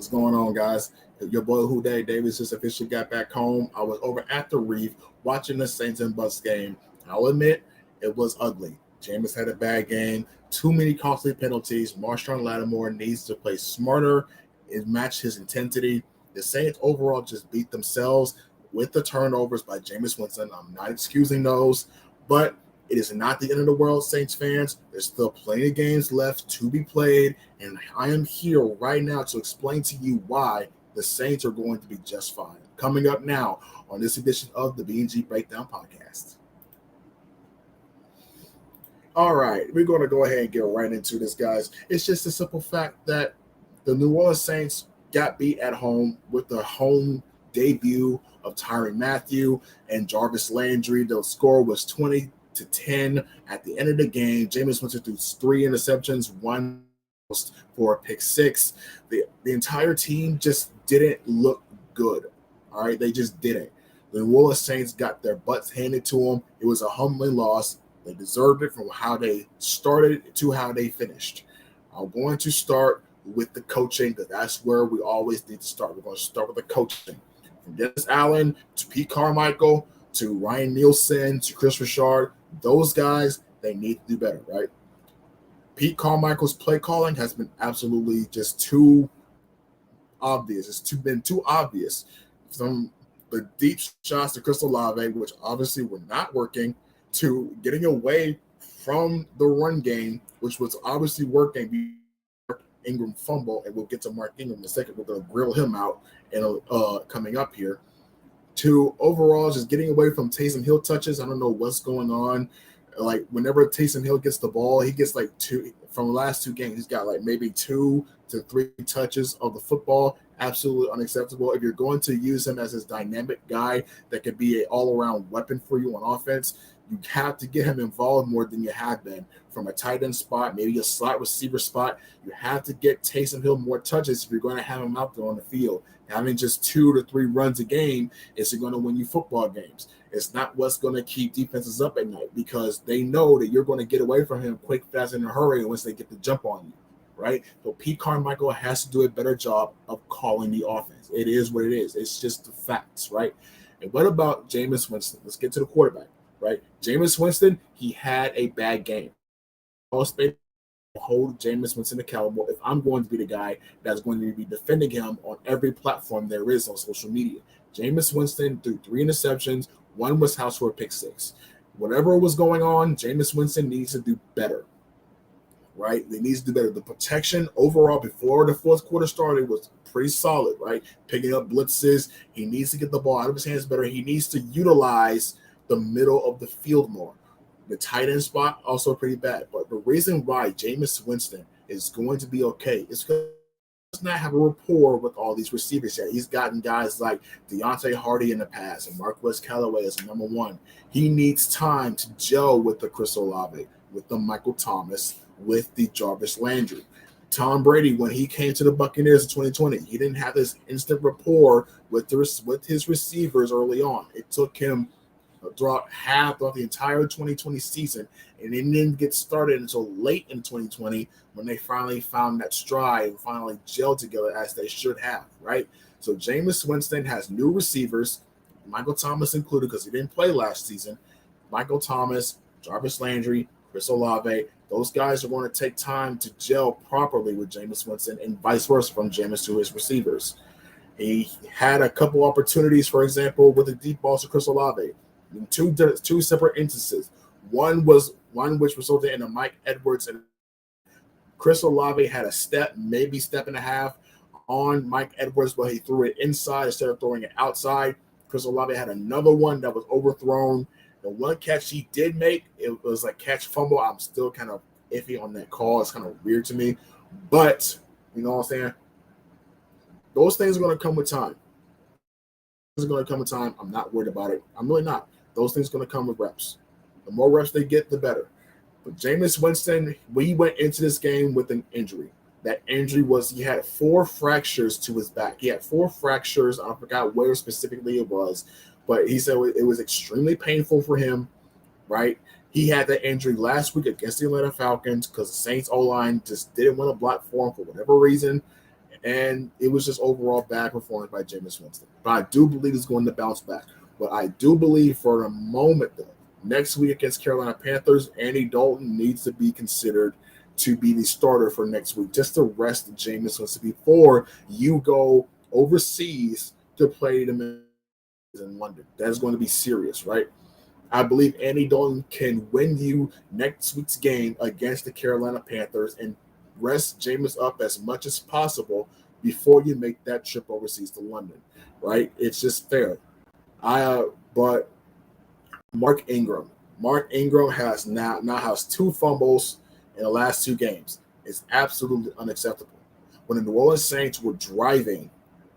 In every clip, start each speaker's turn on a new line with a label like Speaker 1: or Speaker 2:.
Speaker 1: What's going on, guys? Your boy Houday Davis just officially got back home. I was over at the Reef watching the Saints and Bucks game. I'll admit it was ugly. Jameis had a bad game, too many costly penalties. Marshawn Lattimore needs to play smarter and match his intensity. The Saints overall just beat themselves with the turnovers by Jameis Winston. I'm not excusing those, but it is not the end of the world, Saints fans. There's still plenty of games left to be played, and I am here right now to explain to you why the Saints are going to be just fine. Coming up now on this edition of the B&G Breakdown Podcast. All right, we're going to go ahead and get right into this, guys. It's just a simple fact that the New Orleans Saints got beat at home with the home debut of Tyrann Mathieu and Jarvis Landry. The score was 20-10 at the end of the game. Jameis Winston threw 3 interceptions, 1 for a pick 6. The entire team just didn't look good. All right, they just didn't. The New Orleans Saints got their butts handed to them. It was a humbling loss. They deserved it from how they started to how they finished. I'm going to start with the coaching because that's where we always need to start. We're going to start with the coaching. From Dennis Allen to Pete Carmichael to Ryan Nielsen to Chris Richard, those guys, they need to do better, right? Pete Carmichael's play calling has been absolutely just too obvious. It's been too obvious. From the deep shots to Chris Olave, which obviously were not working, to getting away from the run game, which was obviously working. Ingram fumble, and we'll get to Mark Ingram in a second. We're going to grill him out and coming up here. To overall just getting away from Taysom Hill touches. I don't know what's going on. Like whenever Taysom Hill gets the ball, he gets like 2 from the last 2 games. He's got like maybe 2 to 3 touches of the football. Absolutely unacceptable. If you're going to use him as his dynamic guy that could be an all-around weapon for you on offense, you have to get him involved more than you have been from a tight end spot, maybe a slot receiver spot. You have to get Taysom Hill more touches if you're going to have him out there on the field. Having just 2 to 3 runs a game isn't going to win you football games. It's not what's going to keep defenses up at night because they know that you're going to get away from him quick, fast, and in a hurry once they get the jump on you, right? So Pete Carmichael has to do a better job of calling the offense. It is what it is. It's just the facts, right? And what about Jameis Winston? Let's get to the quarterback. Right, Jameis Winston, he had a bad game. Hold Jameis Winston accountable if I'm going to be the guy that's going to be defending him on every platform there is on social media. Jameis Winston threw 3 interceptions. 1 was house for a pick 6. Whatever was going on, Jameis Winston needs to do better. Right, he needs to do better. The protection overall before the fourth quarter started was pretty solid. Right, picking up blitzes. He needs to get the ball out of his hands better. He needs to utilize the middle of the field more. The tight end spot also pretty bad. But the reason why Jameis Winston is going to be okay is because he does not have a rapport with all these receivers yet. He's gotten guys like Deontay Hardy in the past and Marquez Callaway as a number 1. He needs time to gel with the Chris Olave, with the Michael Thomas, with the Jarvis Landry. Tom Brady, when he came to the Buccaneers in 2020, he didn't have this instant rapport with his receivers early on. It took him throughout the entire 2020 season, and it didn't get started until late in 2020 when they finally found that stride and finally gelled together as they should have, right? So Jameis Winston has new receivers, Michael Thomas included because he didn't play last season. Michael Thomas, Jarvis Landry, Chris Olave, those guys are going to take time to gel properly with Jameis Winston and vice versa from Jameis to his receivers. He had a couple opportunities, for example, with the deep balls to Chris Olave. In two separate instances. One which resulted in a Mike Edwards and Chris Olave had a step, maybe step and a half on Mike Edwards, but he threw it inside instead of throwing it outside. Chris Olave had another one that was overthrown. The one catch he did make, it was like catch fumble. I'm still kind of iffy on that call. It's kind of weird to me. But, you know what I'm saying? Those things are going to come with time. I'm not worried about it. I'm really not. Those things are going to come with reps. The more reps they get, the better. But Jameis Winston, we went into this game with an injury. That injury was he had 4 fractures to his back. He had 4 fractures. I forgot where specifically it was. But he said it was extremely painful for him, right? He had that injury last week against the Atlanta Falcons because the Saints O-line just didn't want to block for him for whatever reason. And it was just overall bad performance by Jameis Winston. But I do believe he's going to bounce back. But I do believe for the moment, though, next week against Carolina Panthers, Andy Dalton needs to be considered to be the starter for next week, just to rest Jameis Winston before you go overseas to play them in London. That is going to be serious, right? I believe Andy Dalton can win you next week's game against the Carolina Panthers and rest Jameis up as much as possible before you make that trip overseas to London, right? It's just fair. But Mark Ingram has now has 2 fumbles in the last 2 games. It's absolutely unacceptable. When the New Orleans Saints were driving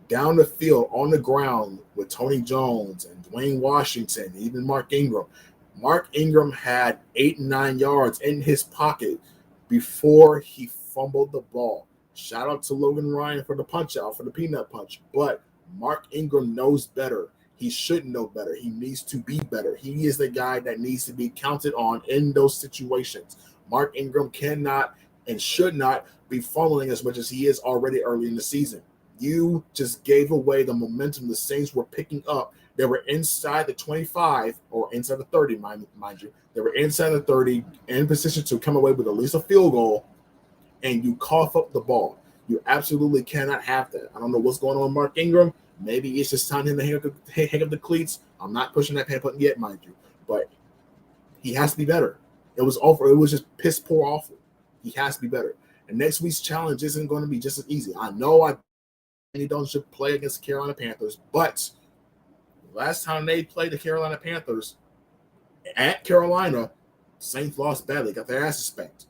Speaker 1: down the field on the ground with Tony Jones and Dwayne Washington, even Mark Ingram had 8 and 9 yards in his pocket before he fumbled the ball. Shout out to Logan Ryan for the punch out, for the peanut punch. But Mark Ingram knows better. He should know better. He needs to be better. He is the guy that needs to be counted on in those situations. Mark Ingram cannot and should not be fumbling as much as he is already early in the season. You just gave away the momentum the Saints were picking up. They were inside the 25 or inside the 30, mind you. They were inside the 30 in position to come away with at least a field goal, and you cough up the ball. You absolutely cannot have that. I don't know what's going on with Mark Ingram. Maybe it's just time for him to hang up the cleats. I'm not pushing that panic button yet, mind you, but he has to be better. It was awful. It was just piss poor awful. He has to be better. And next week's challenge isn't going to be just as easy. I know Andy Dalton should play against the Carolina Panthers, but last time they played the Carolina Panthers at Carolina, Saints lost badly, got their asses spanked.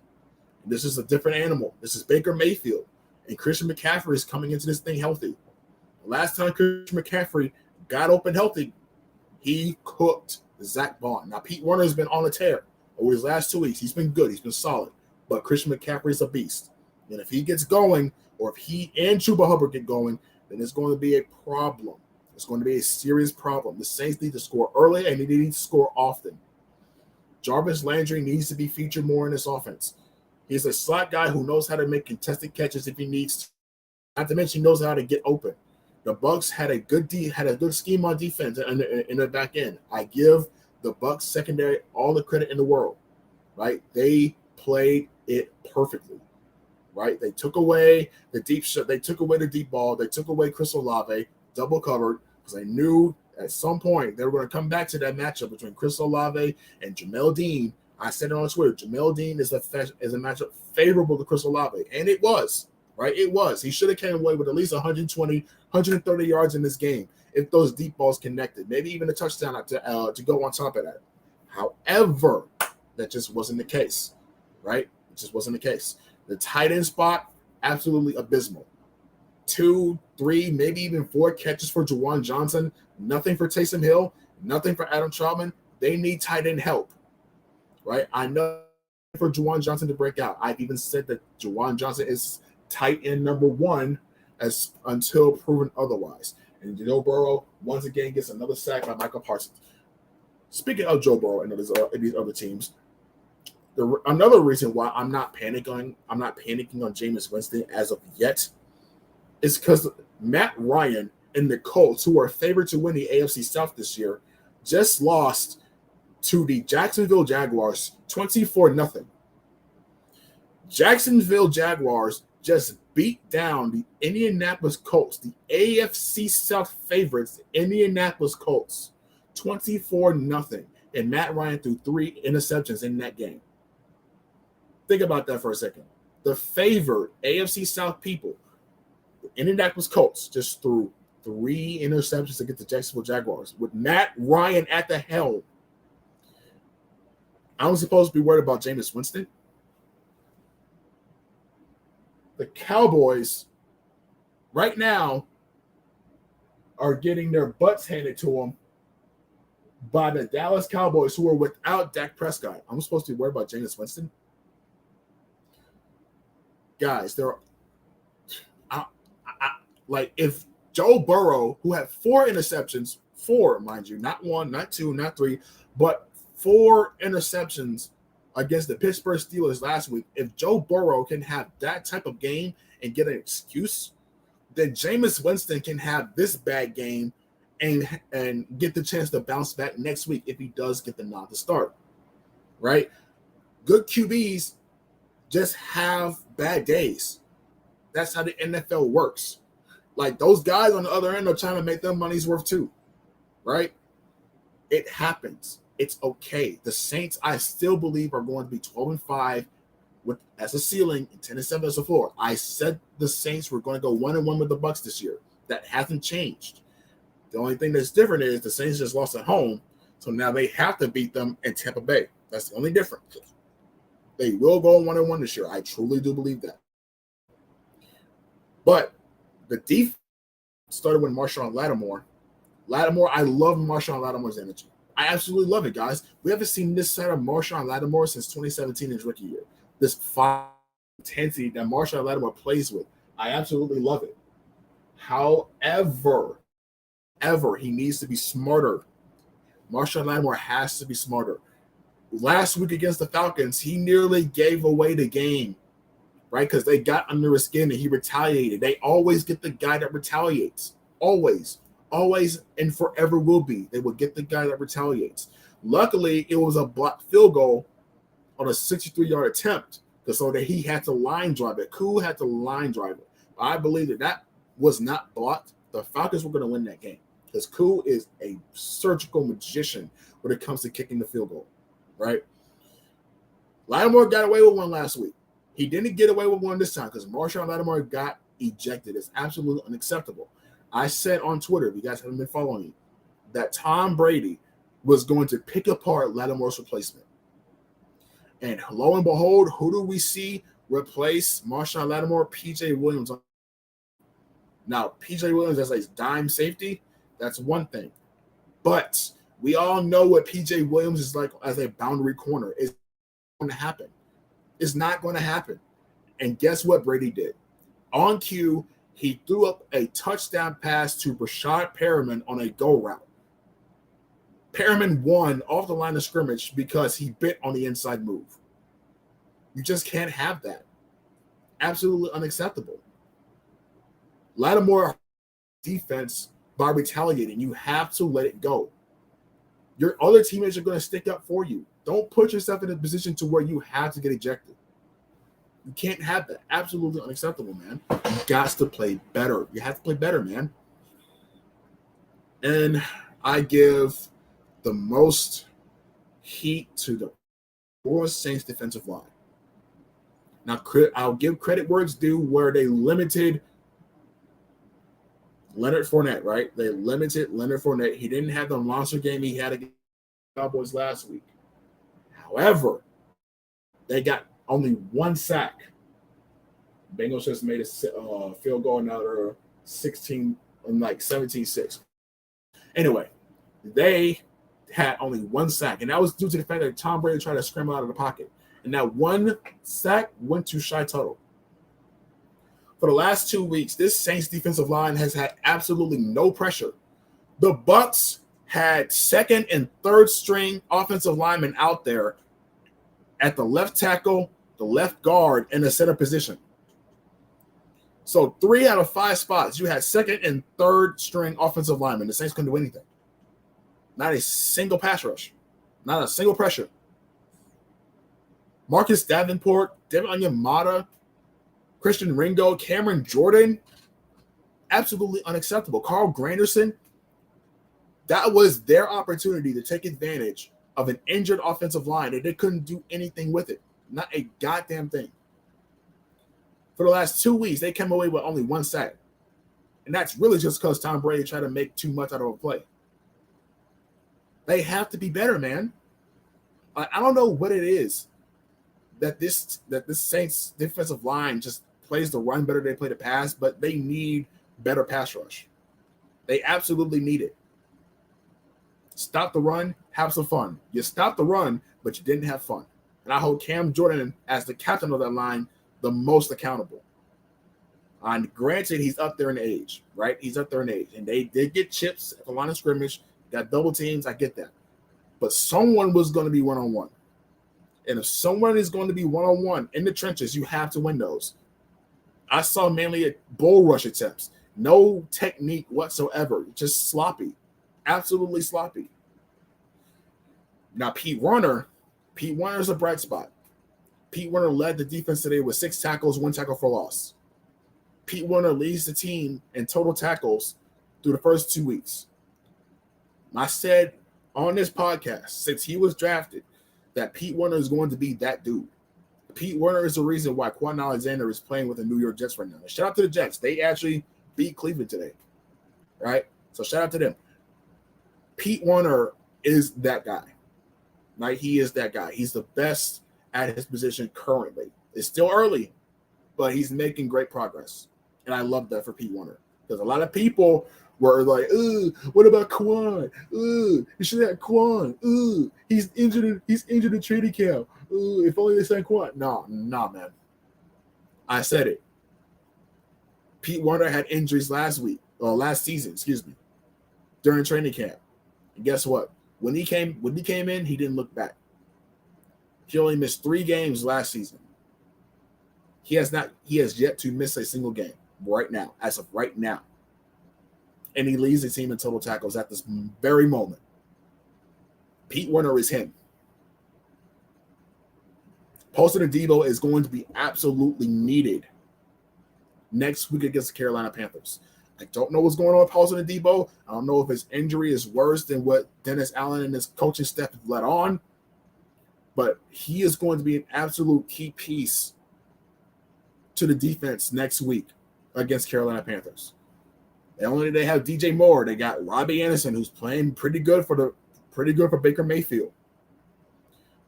Speaker 1: And this is a different animal. This is Baker Mayfield, and Christian McCaffrey is coming into this thing healthy. Last time Christian McCaffrey got open healthy, he cooked Zach Bond. Now, Pete Werner has been on a tear over his last 2 weeks. He's been good. He's been solid. But Christian McCaffrey is a beast. And if he gets going, or if he and Chuba Hubbard get going, then it's going to be a problem. It's going to be a serious problem. The Saints need to score early, and they need to score often. Jarvis Landry needs to be featured more in this offense. He's a slot guy who knows how to make contested catches if he needs to. Not to mention, he knows how to get open. The Bucs had a good scheme on defense in the back end. I give the Bucs secondary all the credit in the world, right? They played it perfectly, right? They took away the deep shot. They took away the deep ball. They took away Chris Olave, double covered, because they knew at some point they were going to come back to that matchup between Chris Olave and Jamel Dean. I said it on Twitter. Jamel Dean is a matchup favorable to Chris Olave, and it was. Right, it was. He should have came away with at least 120, 130 yards in this game if those deep balls connected. Maybe even a touchdown to go on top of that. However, that just wasn't the case. Right? It just wasn't the case. The tight end spot, absolutely abysmal. 2, 3, maybe even 4 catches for Juwan Johnson. Nothing for Taysom Hill. Nothing for Adam Trautman. They need tight end help. Right? I know for Juwan Johnson to break out. I've even said that Juwan Johnson is tight end number 1 as until proven otherwise. And Joe Burrow once again gets another sack by Michael Parsons. Speaking of Joe Burrow and these other teams, another reason why I'm not panicking on Jameis Winston as of yet is because Matt Ryan and the Colts, who are favored to win the AFC South this year, just lost to the Jacksonville Jaguars 24-0. Jacksonville Jaguars just beat down the Indianapolis Colts, the AFC South favorites, Indianapolis Colts, 24-0. And Matt Ryan threw 3 interceptions in that game. Think about that for a second. The favored AFC South people, the Indianapolis Colts, just threw 3 interceptions against the Jacksonville Jaguars with Matt Ryan at the helm. I'm supposed to be worried about Jameis Winston. The Cowboys right now are getting their butts handed to them by the Dallas Cowboys, who are without Dak Prescott. I'm supposed to be worried about Jameis Winston. Guys, like if Joe Burrow, who had 4 interceptions, 4, mind you, not 1, not 2, not 3, but 4 interceptions against the Pittsburgh Steelers last week, if Joe Burrow can have that type of game and get an excuse that Jameis Winston can have this bad game and get the chance to bounce back next week if he does get the nod to start, right? Good QBs just have bad days. That's how the NFL works. Like those guys on the other end are trying to make their money's worth too, right? It happens. It's okay. The Saints, I still believe, are going to be 12-5 with as a ceiling and 10-7 as a floor. I said the Saints were going to go 1-1 with the Bucs this year. That hasn't changed. The only thing that's different is the Saints just lost at home, so now they have to beat them in Tampa Bay. That's the only difference. They will go 1-1 this year. I truly do believe that. But the defense started with Marshawn Lattimore. I love Marshawn Lattimore's energy. I absolutely love it, guys. We haven't seen this side of Marshawn Lattimore since 2017, his rookie year. This fire intensity that Marshawn Lattimore plays with. I absolutely love it. However, he needs to be smarter. Marshawn Lattimore has to be smarter. Last week against the Falcons, he nearly gave away the game, right? Because they got under his skin and he retaliated. They always get the guy that retaliates. Always, and forever will be. They will get the guy that retaliates. Luckily, it was a blocked field goal on a 63-yard attempt, so that he had to line drive it. Koo had to line drive it. I believe that was not blocked. The Falcons were going to win that game because Koo is a surgical magician when it comes to kicking the field goal, right? Lattimore got away with one last week. He didn't get away with one this time because Marshawn Lattimore got ejected. It's absolutely unacceptable. I said on Twitter, if you guys haven't been following me, that Tom Brady was going to pick apart Lattimore's replacement. And lo and behold, who do we see replace Marshawn Lattimore? P.J. Williams. Now, P.J. Williams as a dime safety, that's one thing. But we all know what P.J. Williams is like as a boundary corner. It's going to happen. It's not going to happen. And guess what Brady did? On cue, he threw up a touchdown pass to Rashad Perriman on a go route. Perriman won off the line of scrimmage because he bit on the inside move. You just can't have that. Absolutely unacceptable. Lattimore defense by retaliating. You have to let it go. Your other teammates are going to stick up for you. Don't put yourself in a position to where you have to get ejected. You can't have that. Absolutely unacceptable, man. You got to play better. You have to play better, man. And I give the most heat to the New Orleans Saints defensive line. Now, I'll give credit where it's due where they limited Leonard Fournette, right? They limited Leonard Fournette. He didn't have the monster game he had against the Cowboys last week. However, they got only one sack. Bengals just made a field goal, another 17-6. Anyway, they had only one sack, and that was due to the fact that Tom Brady tried to scramble out of the pocket. And that one sack went to Shy Tuttle. For the last 2 weeks, this Saints defensive line has had absolutely no pressure. The Bucs had second and third string offensive linemen out there at the left tackle, the left guard, and the center position. So 3 out of 5 spots, you had second and third string offensive linemen. The Saints couldn't do anything. Not a single pass rush. Not a single pressure. Marcus Davenport, David Onyemata, Christian Ringo, Cameron Jordan, absolutely unacceptable. Carl Granderson, that was their opportunity to take advantage of an injured offensive line, and they couldn't do anything with it. Not a goddamn thing. For the last 2 weeks, they came away with only one sack. And that's really just because Tom Brady tried to make too much out of a play. They have to be better, man. I don't know what it is that this Saints defensive line just plays the run better than they play the pass, but they need better pass rush. They absolutely need it. Stop the run, have some fun. You stopped the run, but you didn't have fun. And I hold Cam Jordan as the captain of that line the most accountable. And granted, he's up there in age, right? He's up there in age. And they did get chips at the line of scrimmage, got double teams. I get that. But someone was going to be one-on-one. And if someone is going to be one-on-one in the trenches, you have to win those. I saw mainly bull rush attempts. No technique whatsoever. Just sloppy. Absolutely sloppy. Now, Pete Werner is a bright spot. Pete Werner led the defense today with 6 tackles, 1 tackle for loss. Pete Werner leads the team in total tackles through the first 2 weeks. I said on this podcast, since he was drafted, that Pete Werner is going to be that dude. Pete Werner is the reason why Quan Alexander is playing with the New York Jets right now. Shout out to the Jets. They actually beat Cleveland today, right? So shout out to them. Pete Werner is that guy, right? He is that guy. He's the best at his position currently. It's still early, but he's making great progress. And I love that for Pete Werner. Because a lot of people were like, what about Quan? You should have Quan. He's injured in training camp. If only they signed Quan. No, man. I said it. Pete Werner had injuries last season, during training camp. And guess what? When he came in, he didn't look back. He only missed 3 games last season. He has yet to miss a single game right now, as of right now. And he leads the team in total tackles at this very moment. Pete Werner is him. Paulson Adebo is going to be absolutely needed next week against the Carolina Panthers. I don't know what's going on with Paulson Adebo. I don't know if his injury is worse than what Dennis Allen and his coaching staff have let on. But he is going to be an absolute key piece to the defense next week against Carolina Panthers. And only they have DJ Moore. They got Robbie Anderson, who's playing pretty good for Baker Mayfield.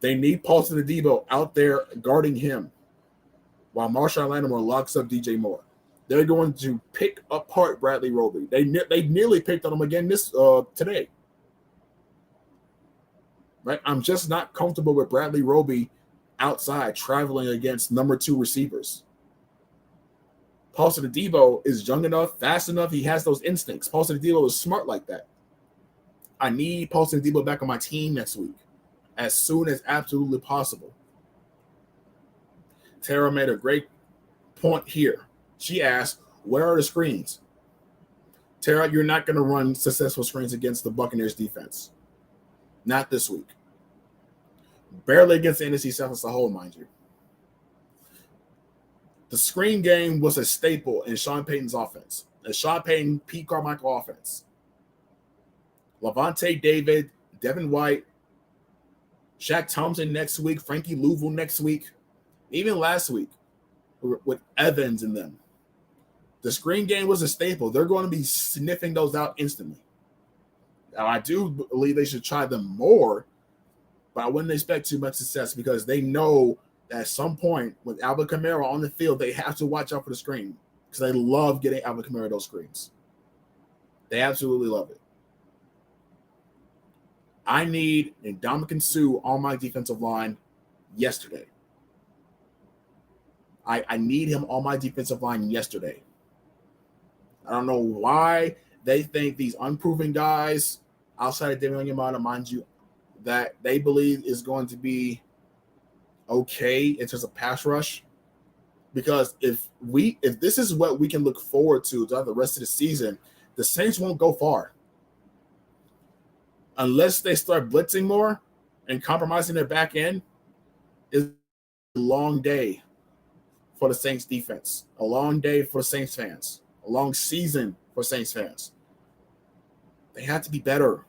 Speaker 1: They need Paulson Adebo out there guarding him while Marshawn Lattimore locks up DJ Moore. They're going to pick apart Bradley Roby. They nearly picked on him again today. Right? I'm just not comfortable with Bradley Roby outside traveling against number 2 receivers. Paulson Adebo is young enough, fast enough. He has those instincts. Paulson Adebo is smart like that. I need Paulson Adebo back on my team next week as soon as absolutely possible. Tara made a great point here. She asked, where are the screens? Tara, you're not going to run successful screens against the Buccaneers defense. Not this week. Barely against the NFC South as a whole, mind you. The screen game was a staple in Sean Payton's offense. The Sean Payton, Pete Carmichael offense. Levante David, Devin White, Shaq Thompson next week, Frankie Louisville next week, even last week with Evans in them. The screen game was a staple. They're going to be sniffing those out instantly. Now, I do believe they should try them more, but I wouldn't expect too much success because they know that at some point with Alvin Kamara on the field, they have to watch out for the screen because they love getting Alvin Kamara those screens. They absolutely love it. I need Ndamukong Suh on my defensive line yesterday. I need him on my defensive line yesterday. I don't know why they think these unproven guys outside of David Onyemata, mind you, that they believe is going to be okay in terms of pass rush. Because if this is what we can look forward to throughout the rest of the season, the Saints won't go far. Unless they start blitzing more and compromising their back end, is a long day for the Saints defense, a long day for Saints fans, a long season for Saints fans. They have to be better.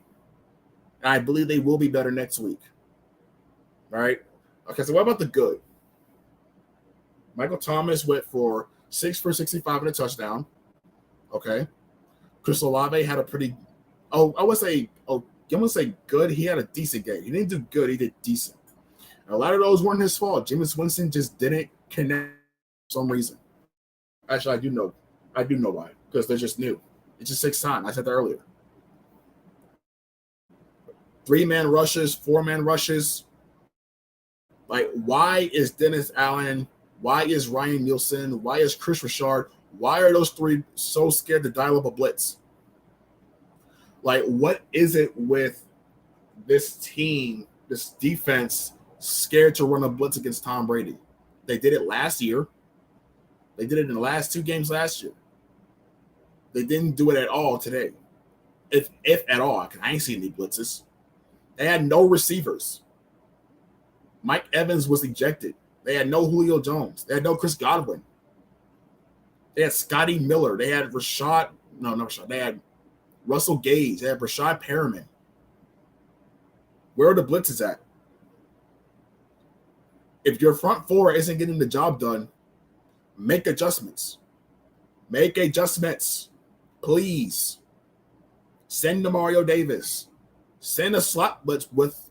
Speaker 1: And I believe they will be better next week. All right? Okay, so what about the good? Michael Thomas went for 6 for 65 and a touchdown. Okay. Chris Olave had a pretty – I would say good. He had a decent game. He didn't do good. He did decent. And a lot of those weren't his fault. Jameis Winston just didn't connect for some reason. Actually, I do know why, because they're just new. It's just 6 time. I said that earlier. 3-man rushes, 4-man rushes. Like, why is Dennis Allen? Why is Ryan Nielsen? Why is Chris Richard? Why are those 3 so scared to dial up a blitz? Like, what is it with this team, this defense, scared to run a blitz against Tom Brady? They did it last year. They did it in the last 2 games last year. They didn't do it at all today, if at all. I ain't seen any blitzes. They had no receivers. Mike Evans was ejected. They had no Julio Jones. They had no Chris Godwin. They had Scotty Miller. They had They had Russell Gage. They had Rashad Perriman. Where are the blitzes at? If your front four isn't getting the job done, make adjustments. Make adjustments. Please. Send to Mario Davis. Send a slot blitz with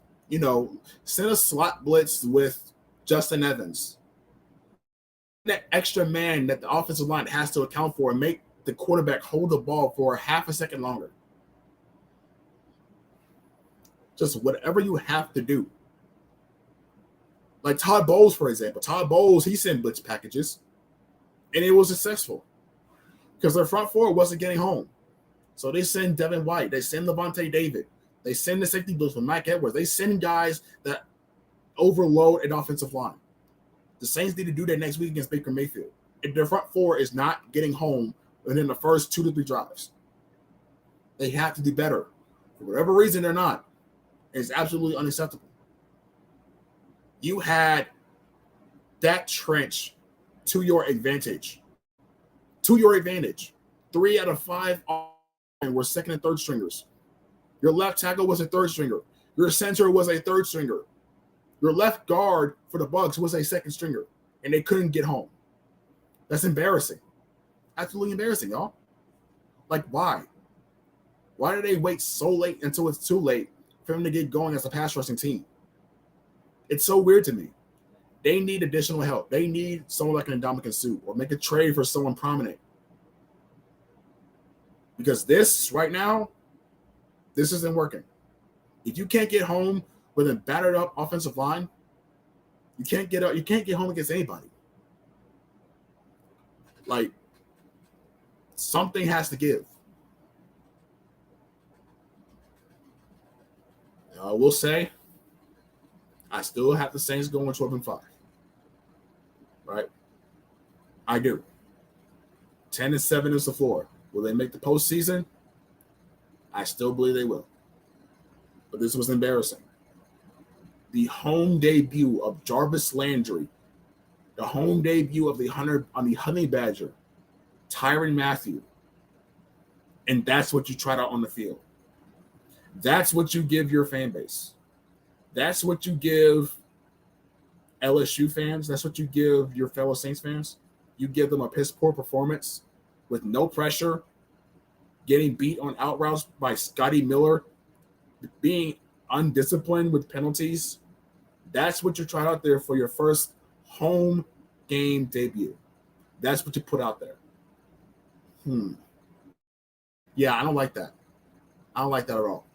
Speaker 1: Justin Evans. That extra man that the offensive line has to account for and make the quarterback hold the ball for half a second longer. Just whatever you have to do. Like Todd Bowles, for example. Todd Bowles, he sent blitz packages, and it was successful because their front four wasn't getting home. So they send Devin White. They send Levante David. They send the safety blitz with Mike Edwards. They send guys that overload an offensive line. The Saints need to do that next week against Baker Mayfield. If their front four is not getting home within the first 2 to 3 drives, they have to do better. For whatever reason, they're not. It's absolutely unacceptable. You had that trench to your advantage. To your advantage. 3 out of 5 were second and third stringers. Your left tackle was a third stringer. Your center was a third stringer. Your left guard for the Bucs was a second stringer, and they couldn't get home. That's embarrassing. Absolutely embarrassing, y'all. Like, why? Why do they wait so late until it's too late for them to get going as a pass rushing team? It's so weird to me. They need additional help. They need someone like an Ndamukong Suh or make a trade for someone prominent. Because this, right now, this isn't working. If you can't get home with a battered up offensive line, you can't get home against anybody. Like, something has to give. I will say, I still have the Saints going 12-5. Right? I do. 10-7 is the floor. Will they make the postseason? I still believe they will. But this was embarrassing. The home debut of Jarvis Landry, the home debut of the Honey Badger, Tyrann Mathieu, and that's what you tried out on the field. That's what you give your fan base. That's what you give LSU fans. That's what you give your fellow Saints fans. You give them a piss-poor performance with no pressure, getting beat on out routes by Scotty Miller, being undisciplined with penalties. That's what you tried out there for your first home game debut. That's what you put out there. Yeah, I don't like that. I don't like that at all.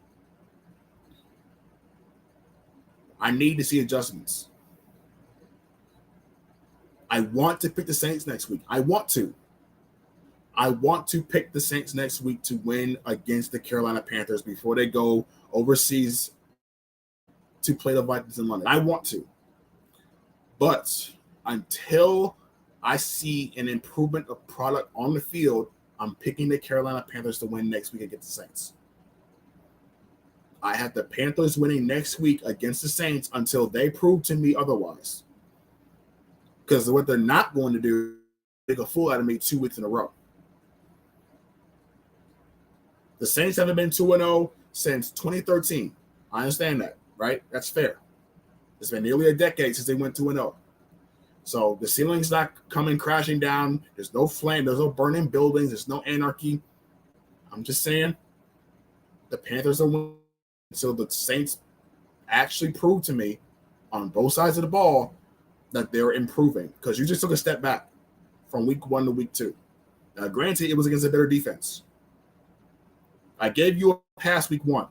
Speaker 1: I need to see adjustments. I want to pick the Saints next week. I want to pick the Saints next week to win against the Carolina Panthers before they go overseas to play the Vikings in London. I want to. But until I see an improvement of product on the field, I'm picking the Carolina Panthers to win next week against the Saints. I have the Panthers winning next week against the Saints until they prove to me otherwise. Because what they're not going to do is make a fool out of me 2 weeks in a row. The Saints haven't been 2-0 since 2013. I understand that, right? That's fair. It's been nearly a decade since they went 2-0. So the ceiling's not coming crashing down. There's no flame. There's no burning buildings. There's no anarchy. I'm just saying the Panthers are winning until the Saints actually prove to me on both sides of the ball that they're improving. Because you just took a step back from week 1 to week 2. Now, granted, it was against a better defense. I gave you a pass week 1.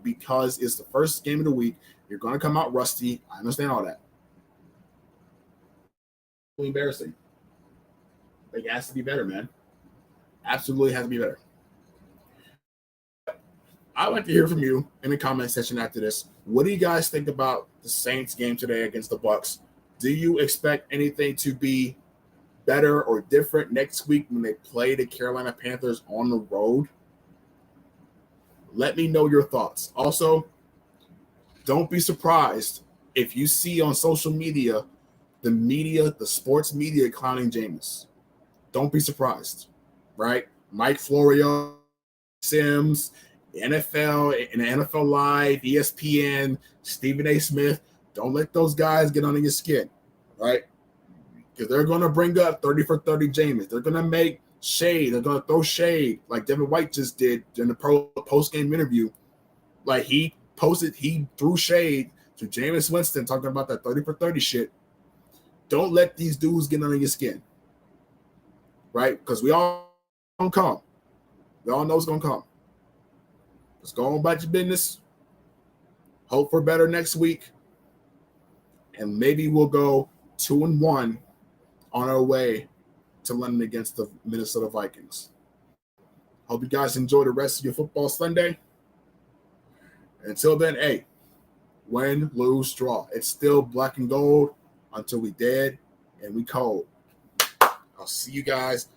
Speaker 1: Because it's the first game of the week. You're going to come out rusty. I understand all that. Embarrassing. It has to be better, man. Absolutely has to be better. I'd like to hear from you in the comment section after this. What do you guys think about the Saints game today against the Bucs? Do you expect anything to be better or different next week when they play the Carolina Panthers on the road? Let me know your thoughts. Also, don't be surprised if you see on social media, the sports media clowning Jameis. Don't be surprised, right? Mike Florio, Sims, the NFL, and the NFL Live, ESPN, Stephen A. Smith. Don't let those guys get under your skin, right? Because they're going to bring up 30 for 30 Jameis. They're going to make shade. They're going to throw shade like Devin White just did in the post-game interview. Like he threw shade to Jameis Winston talking about that 30 for 30 shit. Don't let these dudes get under your skin, right? Because we all gonna come. We all know it's gonna come. Just go on about your business. Hope for better next week, and maybe we'll go 2-1 on our way to London against the Minnesota Vikings. Hope you guys enjoy the rest of your football Sunday. Until then, hey, win, lose, draw. It's still black and gold until we dead and we cold. I'll see you guys